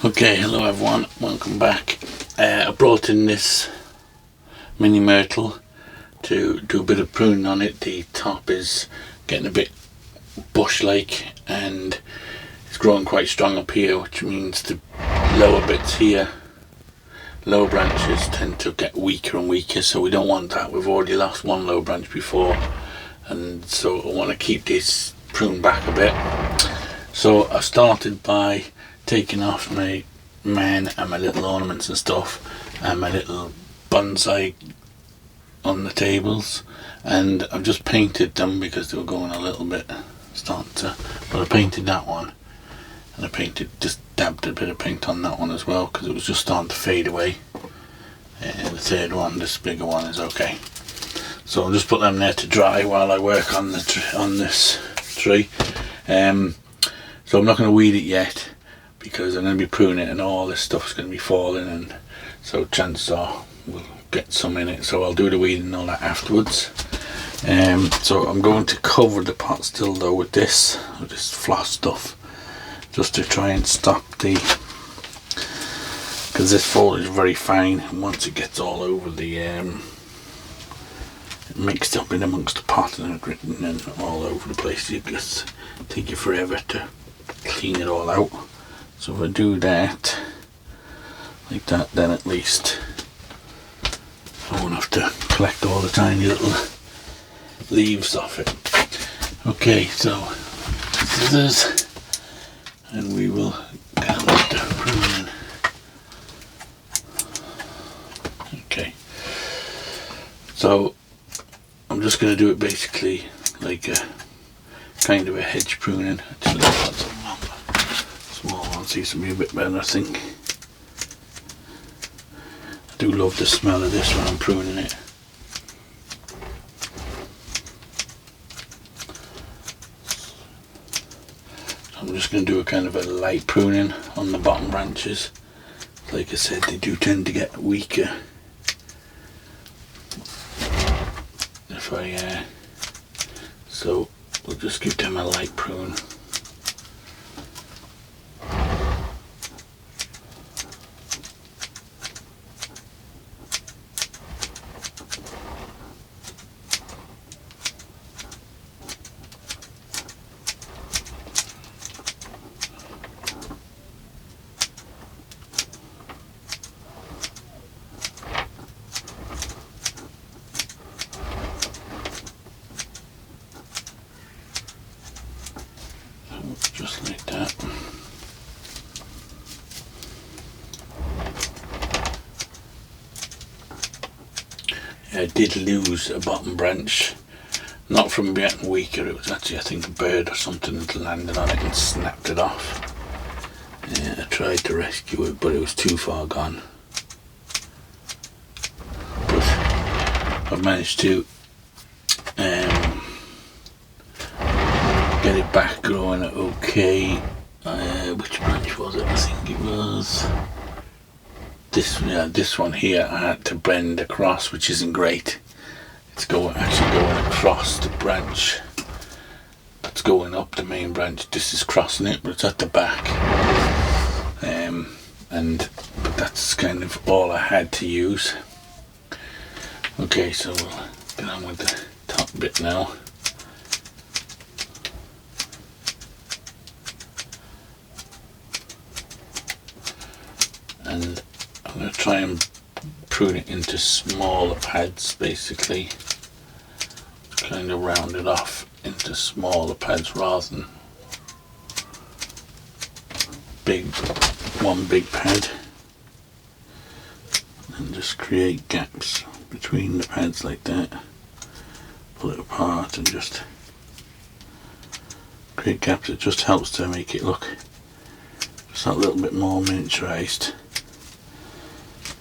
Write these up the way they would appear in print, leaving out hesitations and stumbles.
Okay, hello everyone, welcome back. I brought in this mini myrtle to do a bit of pruning on it. The top is getting a bit bush-like and it's growing quite strong up here, which means the lower bits here, lower branches tend to get weaker and weaker, so we don't want that. We've already lost one low branch before, and so I want to keep this pruned back a bit. So I started by taking off my men and my little ornaments and stuff and my little bonsai on the tables, and I've just painted them because they were going a little bit starting to, but I painted that one and I just dabbed a bit of paint on that one as well because it was just starting to fade away. The third one, this bigger one, is okay, so I'll just put them there to dry while I work on this tree. So I'm not going to weed it yet because I'm going to be pruning it and all this stuff's going to be falling, and so chances are we'll get some in it, so I'll do the weeding and all that afterwards. So I'm going to cover the pot still though with this floss stuff just to try and stop because this foliage is very fine, and once it gets all over the mixed up in amongst the pot and written and all over the place, it just take you forever to clean it all out. So if I do that like that, then at least I won't have to collect all the tiny little leaves off it. Okay, so scissors, and we will get on with the pruning. Okay, so I'm just going to do it basically like a kind of a hedge pruning. Actually, that's a small one seems to be a bit better, I think. I do love the smell of this when I'm pruning it. So I'm just going to do a kind of a light pruning on the bottom branches. Like I said, they do tend to get weaker if I so we'll just give them a light prune. Just like that. I did lose a bottom branch, not from getting weaker, it was actually I think a bird or something that landed on it and snapped it off. I tried to rescue it, but it was too far gone. But I've managed to get it back growing okay. Which branch was it? I think it was this one here. I had to bend across, which isn't great. It's actually going across the branch that's going up the main branch. This is crossing it, but it's at the back. But that's kind of all I had to use. Okay, so we'll get on with the top bit now. And I'm going to try and prune it into smaller pads, basically kind of round it off into smaller pads rather than one big pad, and just create gaps between the pads like that, pull it apart and just create gaps. It just helps to make it look just a little bit more miniaturized.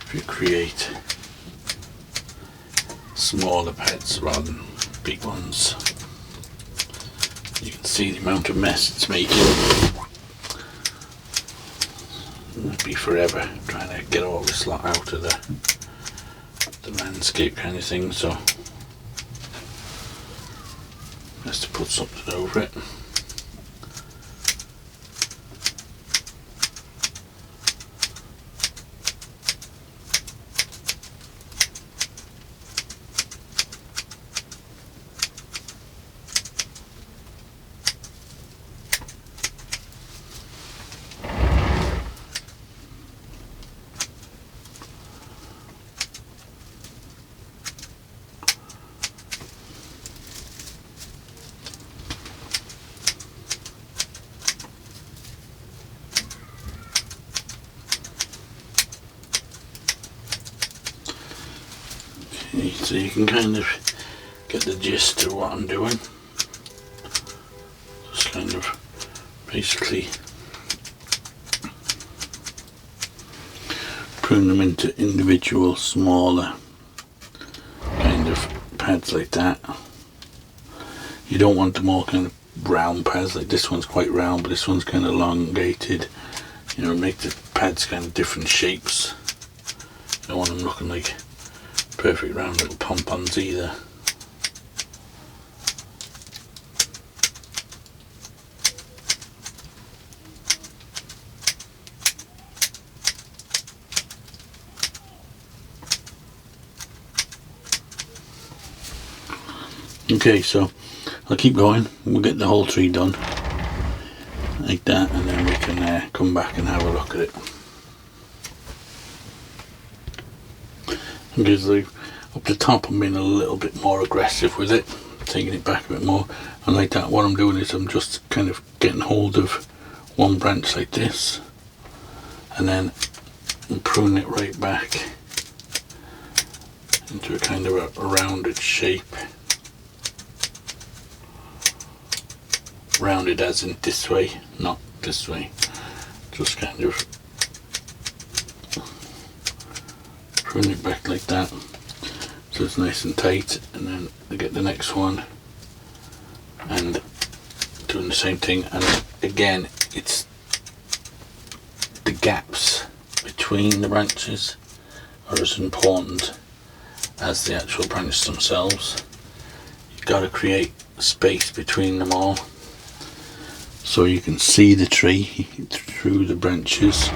If you create smaller pads rather than big ones, you can see the amount of mess it's making. It would be forever trying to get all this lot out of the landscape kind of thing, so best to put something over it. So you can kind of get the gist of what I'm doing. Just kind of basically prune them into individual smaller kind of pads like that. You don't want them all kind of round pads, like this one's quite round but this one's kind of elongated. You know, make the pads kind of different shapes. You don't want them looking like perfect round little pom-poms either. Okay, so I'll keep going. We'll get the whole tree done like that, and then we can come back and have a look at it. Because up the top I'm being a little bit more aggressive with it, taking it back a bit more, and like that what I'm doing is I'm just kind of getting hold of one branch like this and then prune it right back into a kind of a rounded shape. Rounded as in this way, not this way. Just kind of prune it back like that so it's nice and tight, and then I get the next one and doing the same thing. And again, it's the gaps between the branches are as important as the actual branches themselves. You've got to create space between them all so you can see the tree through the branches.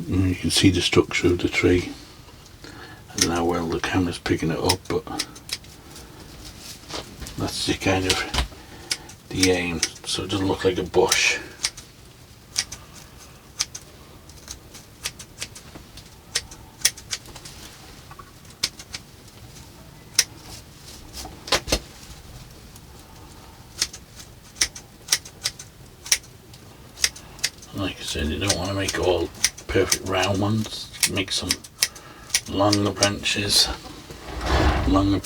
And you can see the structure of the tree. I don't know how well the camera's picking it up, but that's the kind of the aim, so it doesn't look like a bush. Like I said, you don't want to make all perfect round ones. Make some longer branches, longer,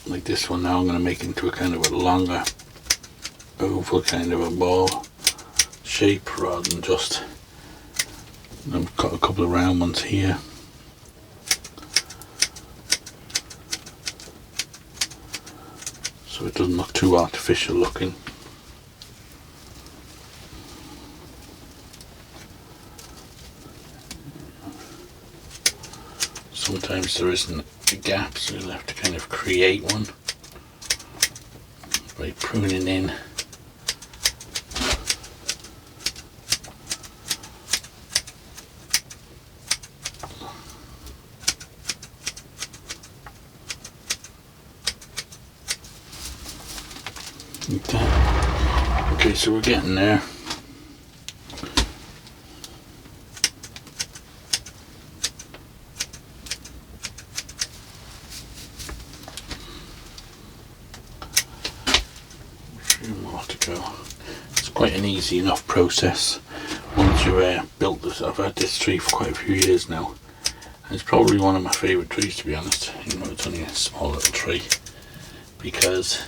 like this one now I'm going to make into a kind of a longer oval kind of a ball shape rather than just, I've got a couple of round ones here. So it doesn't look too artificial looking. Sometimes there isn't a gap, so you'll have to kind of create one by pruning in. Like that. Okay, so we're getting there. More to go. It's quite an easy enough process once you've built this. I've had this tree for quite a few years now, and it's probably one of my favourite trees, to be honest, even though it's only a small little tree, because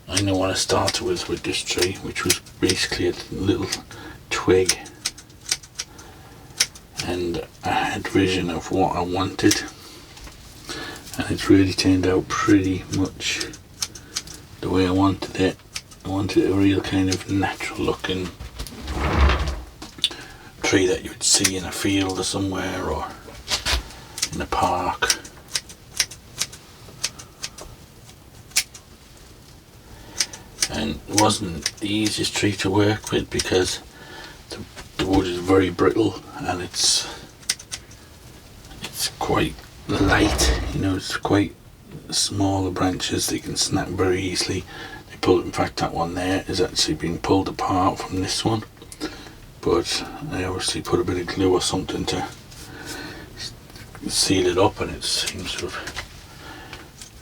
I know what I started with this tree, which was basically a little twig, and I had vision of what I wanted, and it's really turned out pretty much the way I wanted it. I wanted a real kind of natural looking tree that you would see in a field or somewhere, or in a park. And it wasn't the easiest tree to work with because the wood is very brittle and it's quite light, you know, it's quite smaller branches. They can snap very easily. They pull, in fact that one there is actually being pulled apart from this one, but I obviously put a bit of glue or something to seal it up, and it seems to have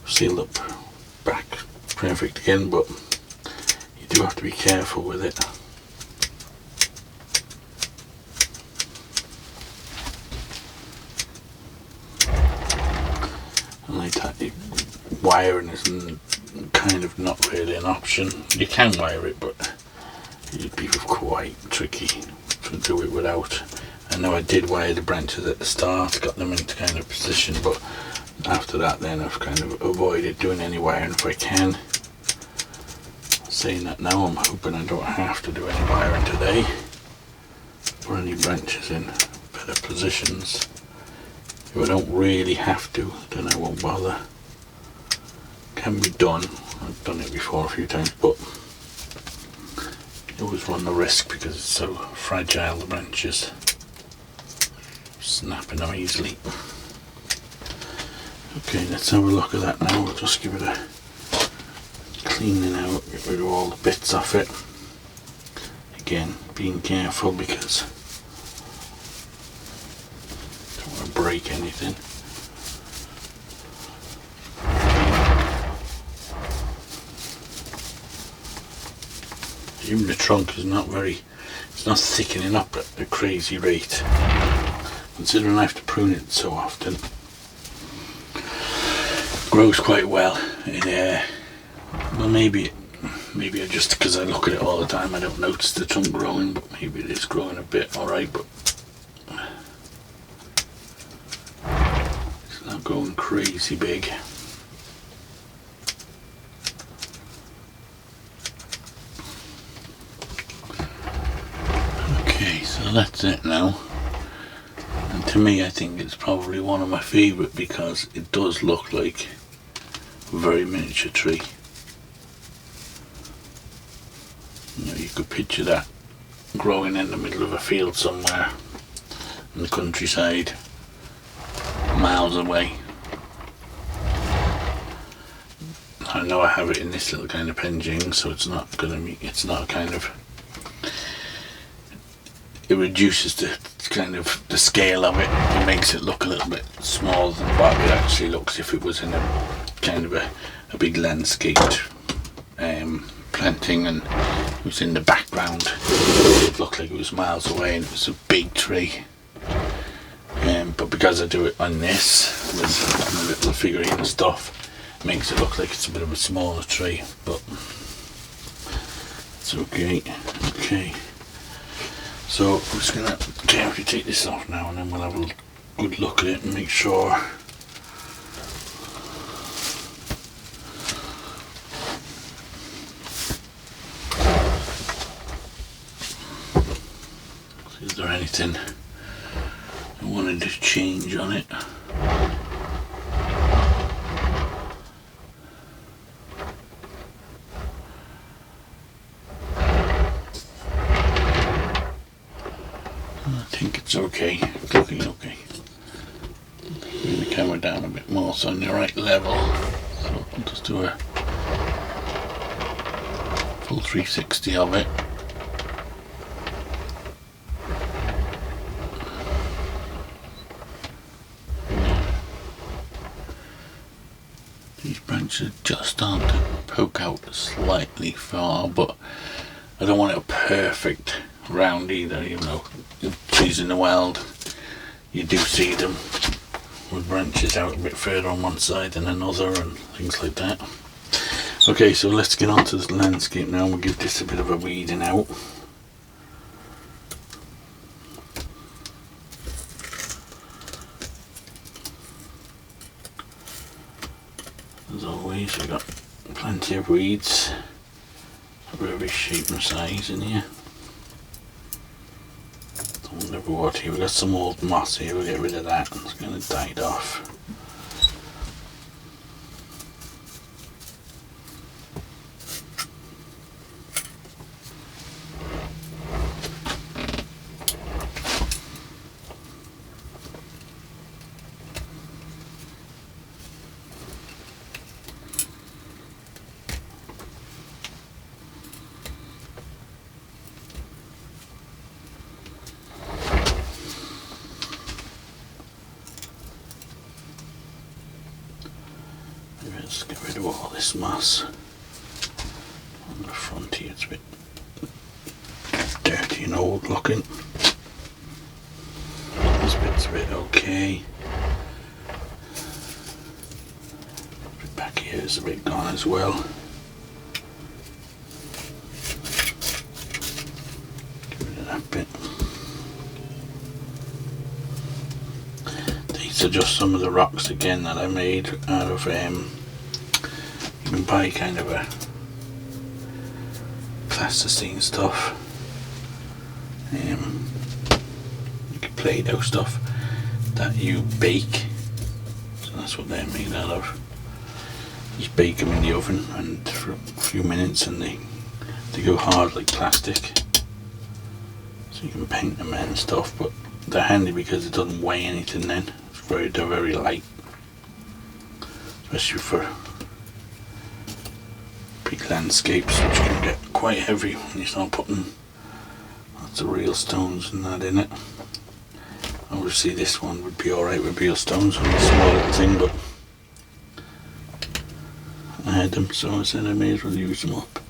sealed up back perfect again, but you do have to be careful with it. wiring is kind of not really an option. You can wire it, but it'd be quite tricky to do it without. I know I did wire the branches at the start, got them into kind of position, but after that then I've kind of avoided doing any wiring if I can. Saying that now, I'm hoping I don't have to do any wiring today. Put any branches in better positions. If I don't really have to, then I won't bother. Can be done. I've done it before a few times, but you always run the risk because it's so fragile, the branches. Snapping them easily. Okay, let's have a look at that now. We'll just give it a cleaning out, get rid of all the bits off it. Again, being careful because I don't want to break anything. Even the trunk is not it's not thickening up at a crazy rate. Considering I have to prune it so often. It grows quite well in air. Well, maybe just because I look at it all the time, I don't notice the trunk growing, but maybe it is growing a bit alright, but it's not going crazy big. Okay, so that's it now. And to me, I think it's probably one of my favourite because it does look like a very miniature tree. You know, you could picture that growing in the middle of a field somewhere in the countryside, miles away. I know I have it in this little kind of penjing, so it's not kind of, it reduces the scale of it. It makes it look a little bit smaller than what it actually looks if it was in a kind of a big landscaped planting and it was in the background. It looked like it was miles away and it was a big tree. But because I do it on this with a little figurine and stuff, it makes it look like it's a bit of a smaller tree, but it's okay. Okay. So I'm just gonna carefully take this off now and then we'll have a good look at it and make sure. Is there anything I wanted to change on it? I think it's okay. It's looking okay. Bring the camera down a bit more so on the right level. So I'll just do a full 360 of it. These branches just start to poke out slightly far, but I don't want it a perfect round either. You know, trees in the wild, you do see them with branches out a bit further on one side than another and things like that. Okay, so let's get on to the landscape now and we'll give this a bit of a weeding out. As always, we've got plenty of weeds of every shape and size in here. Don't never water here. We've got some old moss here, we'll get rid of that. It's going to die off. Let's get rid of all this moss on the front here. It's a bit dirty and old looking. This bit's a bit okay. here's a bit gone as well. Get rid of that bit. These are just some of the rocks again that I made out of you can buy kind of a plasticine stuff, Play-Doh stuff that you bake. So that's what they're made out of. Just bake them in the oven and for a few minutes, and they go hard like plastic. So you can paint them and stuff, but they're handy because it doesn't weigh anything then. They're very light, especially for big landscapes, which can get quite heavy when you start putting lots of real stones and that in it. Obviously this one would be alright with real stones, only a small little thing, but I had them, so I said I may as well use them up.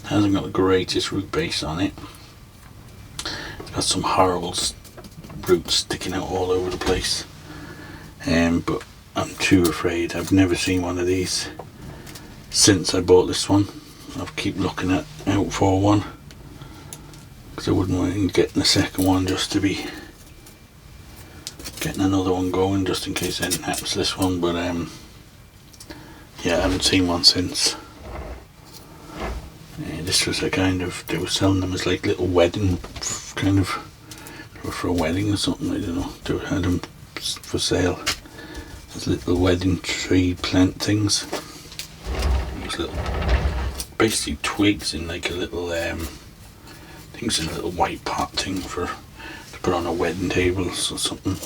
Hasn't got the greatest root base on it. It's got some horrible roots sticking out all over the place, but I'm too afraid. I've never seen one of these since I bought this one. I'll keep looking out for one, because I wouldn't mind getting a second one just to be getting another one going, just in case anything happens to this one. But yeah, I haven't seen one since. This was a kind of, they were selling them as like little wedding, kind of, for a wedding or something, I don't know. They had them for sale as little wedding tree plant things. These little, basically twigs in like a little, things in a little white pot thing to put on a wedding table or something.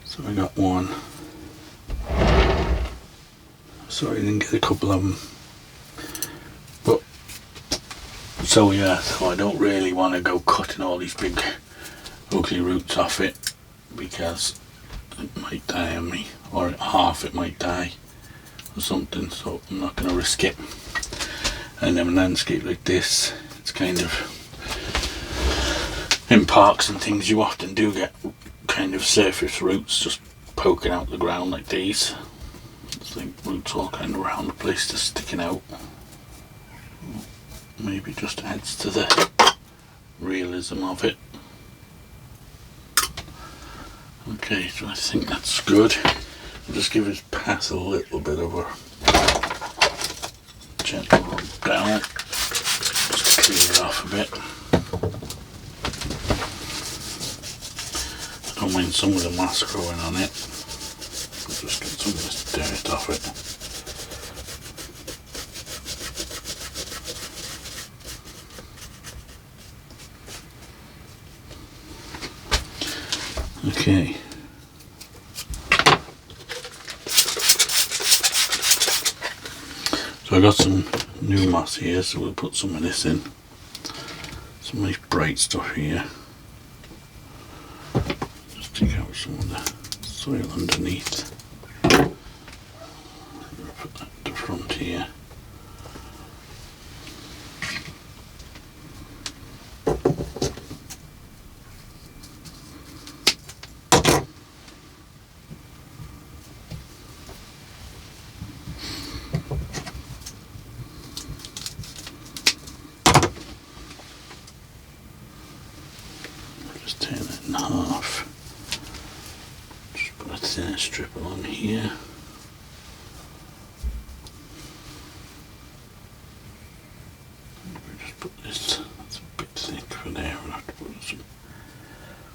So I got one. Sorry I didn't get a couple of them. So yeah, so I don't really want to go cutting all these big ugly roots off it, because it might die on me, or half it might die or something, so I'm not going to risk it. And in a landscape like this, it's kind of, in parks and things, you often do get kind of surface roots just poking out the ground like these. It's like roots all kind of around the place just sticking out. Maybe just adds to the realism of it. Okay, so I think that's good. I'll just give his path a little bit of a gentle rub down, just clean it off a bit. I don't mind some of the moss growing on it. I'll just get some of this dirt off it. Okay. So I got some new moss here, so we'll put some of this in. Some nice bright stuff here. Just take out some of the soil underneath. Put that at the front here. Just tear that in half. Just put a thinner strip along here. Just put this, that's a bit thick for there. We'll have to put some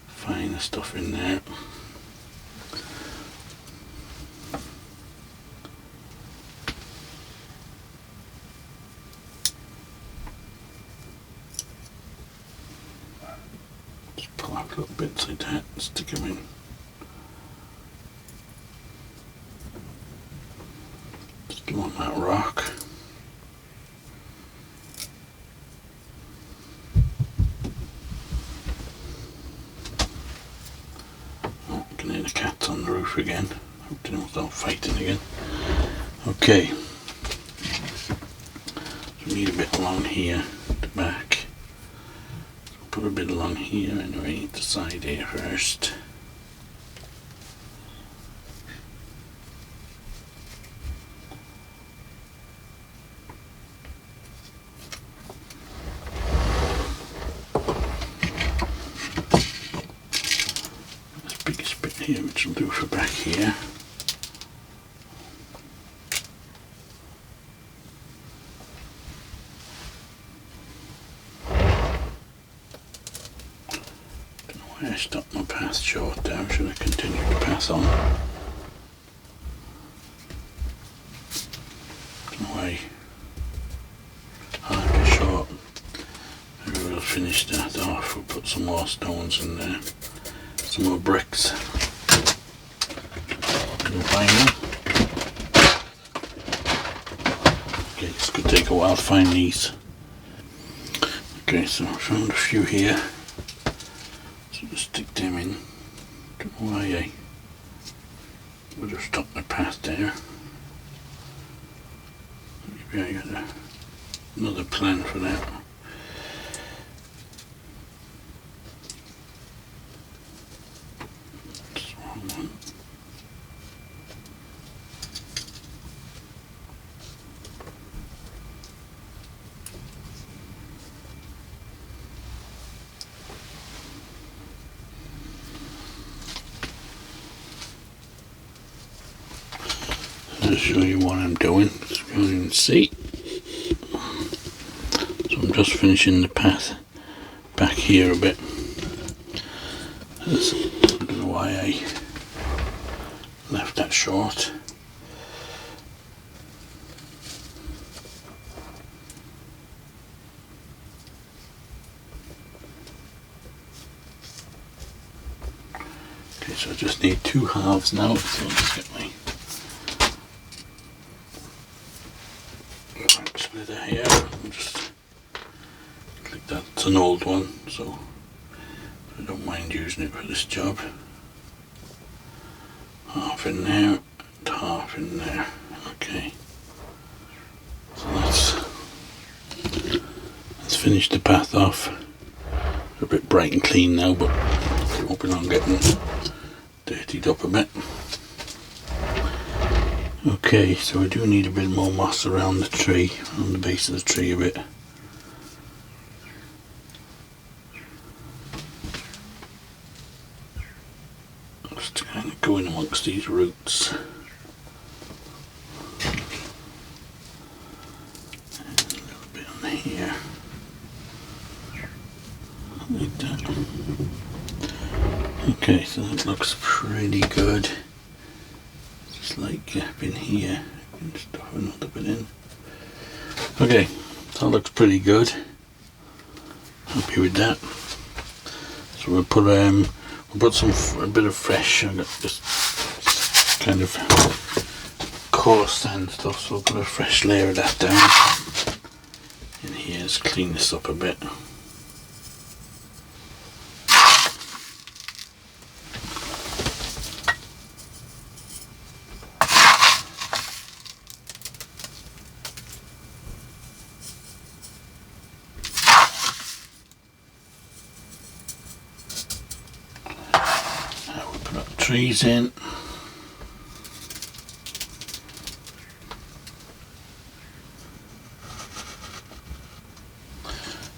finer stuff in there. Pull out little bits like that and stick them in. Just do on that rock. Oh, I can hear the cats on the roof again. Hope they don't start fighting again. Okay. So we need a bit along here to put a bit along here anyway, the side here first. This biggest bit here, which will do for back here. I stopped my path short there. Should I continue to pass on? Away. I'll be short. Maybe we'll finish that off. We'll put some more stones in there. Some more bricks. Can you find them? Okay, this could take a while to find these. Okay, so I found a few here. Just stick them in. Don't know why I would have stopped my path there. Maybe I got another plan for that. That's the wrong one. I'll show you what I'm doing so you can't even see. So I'm just finishing the path back here a bit. I don't know why I left that short. Okay, so I just need 2 halves now, so I'll just get my splitter here and just click that. It's an old one, so I don't mind using it for this job. Half in there and half in there. Okay, so let's finish the path off. It's a bit bright and clean now, but I'm hoping I'm getting dirtied up a bit. Okay, so I do need a bit more moss around the tree, on the base of the tree a bit. Just kind of go in amongst these roots. And a little bit on here. Like that. Okay, so that looks pretty good. Just like gap in here, and stuff another bit in. Okay, that looks pretty good. Happy with that. So we'll put a bit of fresh. I got this kind of coarse sand stuff, so we'll put a fresh layer of that down in here. Just clean this up a bit. Trees in.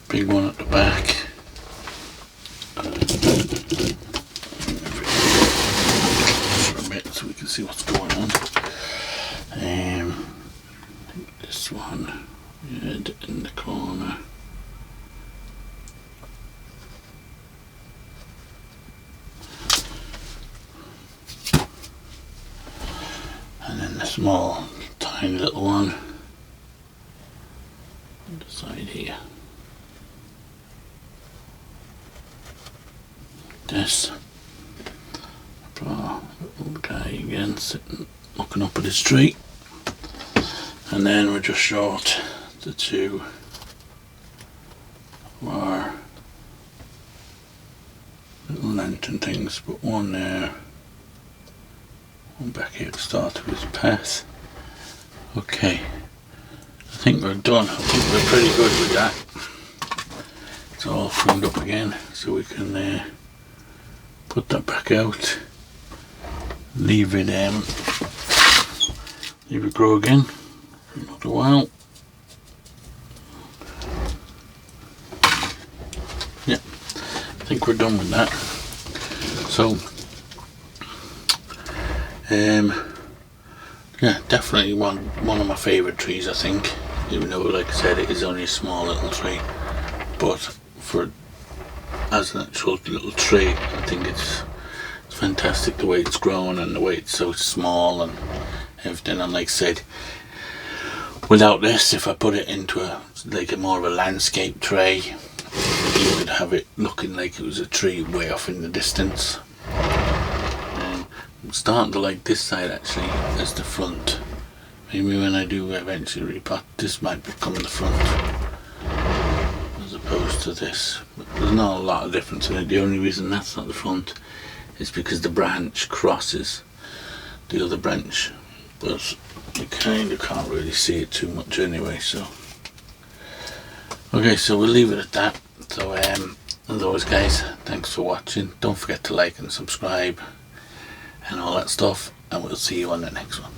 Big one at the back. For a bit so we can see what's going on. This one in the corner. Small, tiny little one on the side here. This. Put our little guy again sitting, looking up at his tree. And then we're just short the 2 of our little lantern things, but one there. One back here to start with his path. Okay, I think we're done. I think we're pretty good with that. it's all pruned up again, so we can put that back out, leave it grow again for another while. Yeah, I think we're done with that. So yeah, definitely one of my favourite trees, I think, even though, like I said, it is only a small little tree, but for as an actual little tree, I think it's fantastic the way it's grown and the way it's so small and everything. And like I said, without this, if I put it into a more of a landscape tray, you could have it looking like it was a tree way off in the distance. I'm starting to like this side actually as the front. Maybe when I do eventually repot, this might become the front as opposed to this. But there's not a lot of difference in it. The only reason that's not the front is because the branch crosses the other branch, but you kind of can't really see it too much anyway. So okay, so we'll leave it at that. So as always guys, thanks for watching. Don't forget to like and subscribe and all that stuff, and we'll see you on the next one.